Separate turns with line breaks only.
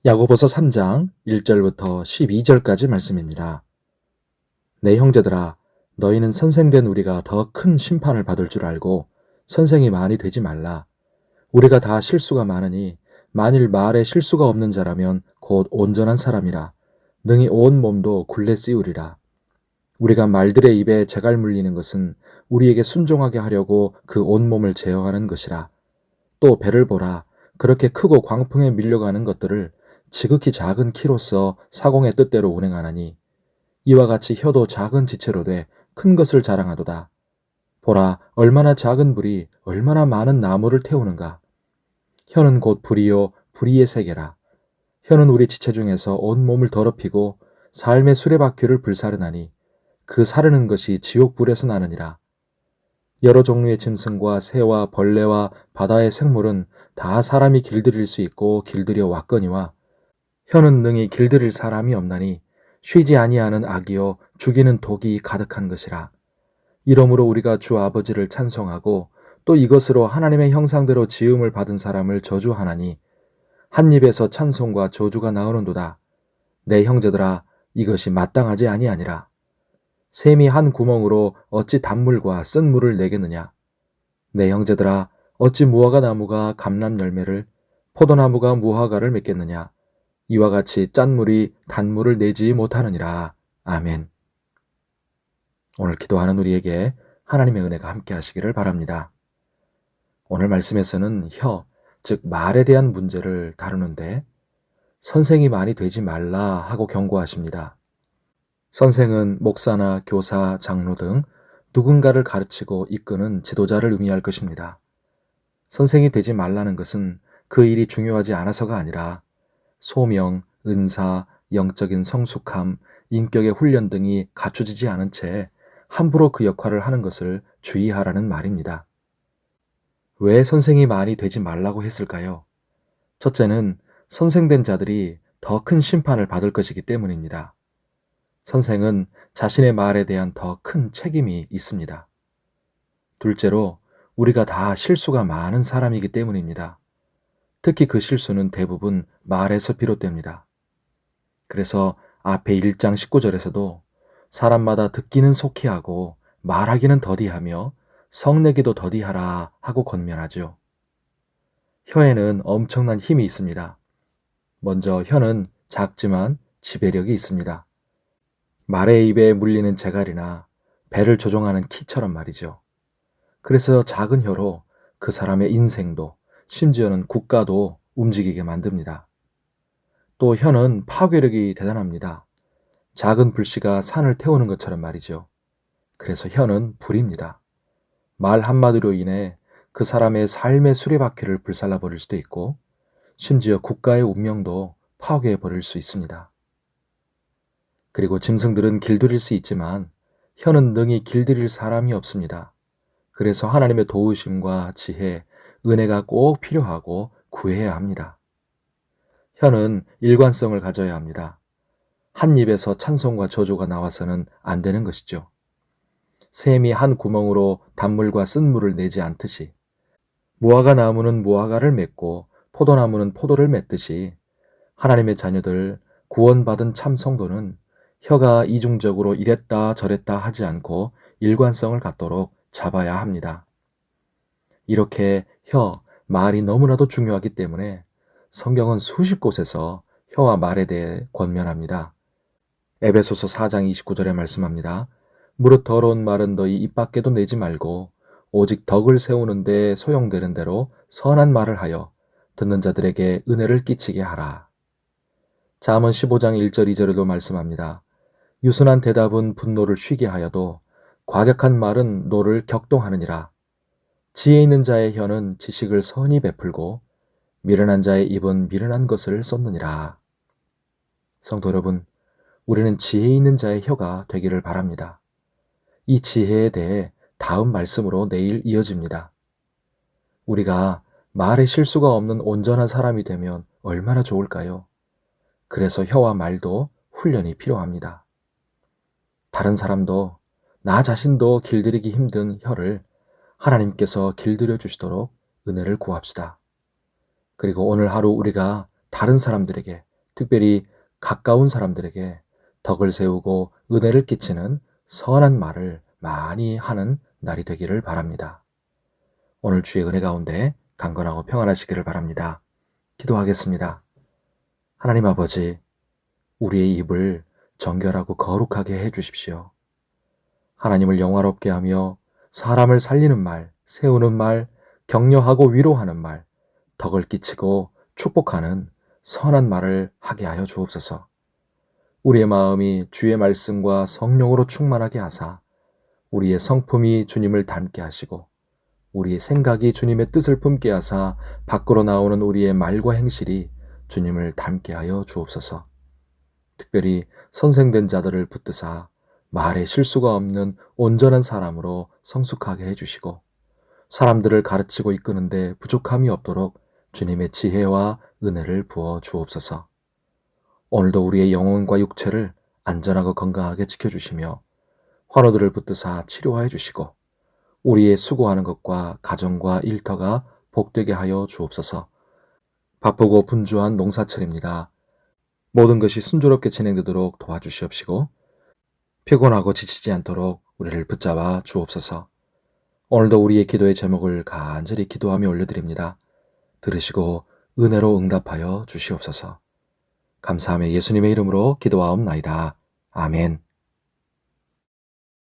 야고보서 3장 1절부터 12절까지 말씀입니다. 내 형제들아, 너희는 선생된 우리가 더 큰 심판을 받을 줄 알고 선생이 많이 되지 말라. 우리가 다 실수가 많으니 만일 말에 실수가 없는 자라면 곧 온전한 사람이라 능히 온 몸도 굴레 씌우리라. 우리가 말들의 입에 재갈 물리는 것은 우리에게 순종하게 하려고 그 온몸을 제어하는 것이라. 또 배를 보라. 그렇게 크고 광풍에 밀려가는 것들을 지극히 작은 키로서 사공의 뜻대로 운행하나니 이와 같이 혀도 작은 지체로 돼 큰 것을 자랑하도다. 보라, 얼마나 작은 불이 얼마나 많은 나무를 태우는가. 혀는 곧 불이요 불의의 세계라. 혀는 우리 지체 중에서 온 몸을 더럽히고 삶의 수레바퀴를 불사르나니 그 사르는 것이 지옥 불에서 나느니라. 여러 종류의 짐승과 새와 벌레와 바다의 생물은 다 사람이 길들일 수 있고 길들여 왔거니와 혀는 능히 길들일 사람이 없나니 쉬지 아니하는 악이요 죽이는 독이 가득한 것이라. 이러므로 우리가 주 아버지를 찬송하고 또 이것으로 하나님의 형상대로 지음을 받은 사람을 저주하나니 한 입에서 찬송과 저주가 나오는도다. 내 형제들아, 이것이 마땅하지 아니하니라. 샘이 한 구멍으로 어찌 단물과 쓴 물을 내겠느냐. 내 형제들아, 어찌 무화과 나무가 감람 열매를, 포도나무가 무화과를 맺겠느냐. 이와 같이 짠 물이 단물을 내지 못하느니라. 아멘. 오늘 기도하는 우리에게 하나님의 은혜가 함께 하시기를 바랍니다. 오늘 말씀에서는 혀, 즉 말에 대한 문제를 다루는데 선생이 많이 되지 말라 하고 경고하십니다. 선생은 목사나 교사, 장로 등 누군가를 가르치고 이끄는 지도자를 의미할 것입니다. 선생이 되지 말라는 것은 그 일이 중요하지 않아서가 아니라 소명, 은사, 영적인 성숙함, 인격의 훈련 등이 갖춰지지 않은 채 함부로 그 역할을 하는 것을 주의하라는 말입니다. 왜 선생이 많이 되지 말라고 했을까요? 첫째는 선생된 자들이 더 큰 심판을 받을 것이기 때문입니다. 선생은 자신의 말에 대한 더 큰 책임이 있습니다. 둘째로 우리가 다 실수가 많은 사람이기 때문입니다. 특히 그 실수는 대부분 말에서 비롯됩니다. 그래서 앞에 1장 19절에서도 사람마다 듣기는 속히 하고 말하기는 더디하며 성내기도 더디하라 하고 권면하죠. 혀에는 엄청난 힘이 있습니다. 먼저 혀는 작지만 지배력이 있습니다. 말의 입에 물리는 재갈이나 배를 조종하는 키처럼 말이죠. 그래서 작은 혀로 그 사람의 인생도 심지어는 국가도 움직이게 만듭니다. 또 혀는 파괴력이 대단합니다. 작은 불씨가 산을 태우는 것처럼 말이죠. 그래서 혀는 불입니다. 말 한마디로 인해 그 사람의 삶의 수레바퀴를 불살라 버릴 수도 있고 심지어 국가의 운명도 파괴해 버릴 수 있습니다. 그리고 짐승들은 길들일 수 있지만 혀는 능히 길들일 사람이 없습니다. 그래서 하나님의 도우심과 지혜, 은혜가 꼭 필요하고 구해야 합니다. 혀는 일관성을 가져야 합니다. 한 입에서 찬송과 저주가 나와서는 안 되는 것이죠. 샘이 한 구멍으로 단물과 쓴 물을 내지 않듯이 무화과 나무는 무화과를 맺고 포도나무는 포도를 맺듯이 하나님의 자녀들 구원받은 참 성도는 혀가 이중적으로 이랬다 저랬다 하지 않고 일관성을 갖도록 잡아야 합니다. 이렇게 혀, 말이 너무나도 중요하기 때문에 성경은 수십 곳에서 혀와 말에 대해 권면합니다. 에베소서 4장 29절에 말씀합니다. 무릇 더러운 말은 너희 입 밖에도 내지 말고 오직 덕을 세우는 데 소용되는 대로 선한 말을 하여 듣는 자들에게 은혜를 끼치게 하라. 잠언 15장 1절 2절에도 말씀합니다. 유순한 대답은 분노를 쉬게 하여도 과격한 말은 노를 격동하느니라. 지혜 있는 자의 혀는 지식을 선히 베풀고 미련한 자의 입은 미련한 것을 쏟느니라. 성도 여러분, 우리는 지혜 있는 자의 혀가 되기를 바랍니다. 이 지혜에 대해 다음 말씀으로 내일 이어집니다. 우리가 말에 실수가 없는 온전한 사람이 되면 얼마나 좋을까요? 그래서 혀와 말도 훈련이 필요합니다. 다른 사람도 나 자신도 길들이기 힘든 혀를 하나님께서 길들여 주시도록 은혜를 구합시다. 그리고 오늘 하루 우리가 다른 사람들에게 특별히 가까운 사람들에게 덕을 세우고 은혜를 끼치는 선한 말을 많이 하는 날이 되기를 바랍니다. 오늘 주의 은혜 가운데 강건하고 평안하시기를 바랍니다. 기도하겠습니다. 하나님 아버지, 우리의 입을 정결하고 거룩하게 해 주십시오. 하나님을 영화롭게 하며 사람을 살리는 말, 세우는 말, 격려하고 위로하는 말, 덕을 끼치고 축복하는 선한 말을 하게 하여 주옵소서. 우리의 마음이 주의 말씀과 성령으로 충만하게 하사 우리의 성품이 주님을 닮게 하시고 우리의 생각이 주님의 뜻을 품게 하사 밖으로 나오는 우리의 말과 행실이 주님을 닮게 하여 주옵소서. 특별히 선생된 자들을 붙드사 말에 실수가 없는 온전한 사람으로 성숙하게 해주시고 사람들을 가르치고 이끄는데 부족함이 없도록 주님의 지혜와 은혜를 부어 주옵소서. 오늘도 우리의 영혼과 육체를 안전하고 건강하게 지켜주시며 환우들을 붙드사 치료하여 주시고 우리의 수고하는 것과 가정과 일터가 복되게 하여 주옵소서. 바쁘고 분주한 농사철입니다. 모든 것이 순조롭게 진행되도록 도와주시옵시고 피곤하고 지치지 않도록 우리를 붙잡아 주옵소서. 오늘도 우리의 기도의 제목을 간절히 기도하며 올려드립니다. 들으시고 은혜로 응답하여 주시옵소서. 감사하며 예수님의 이름으로 기도하옵나이다. 아멘.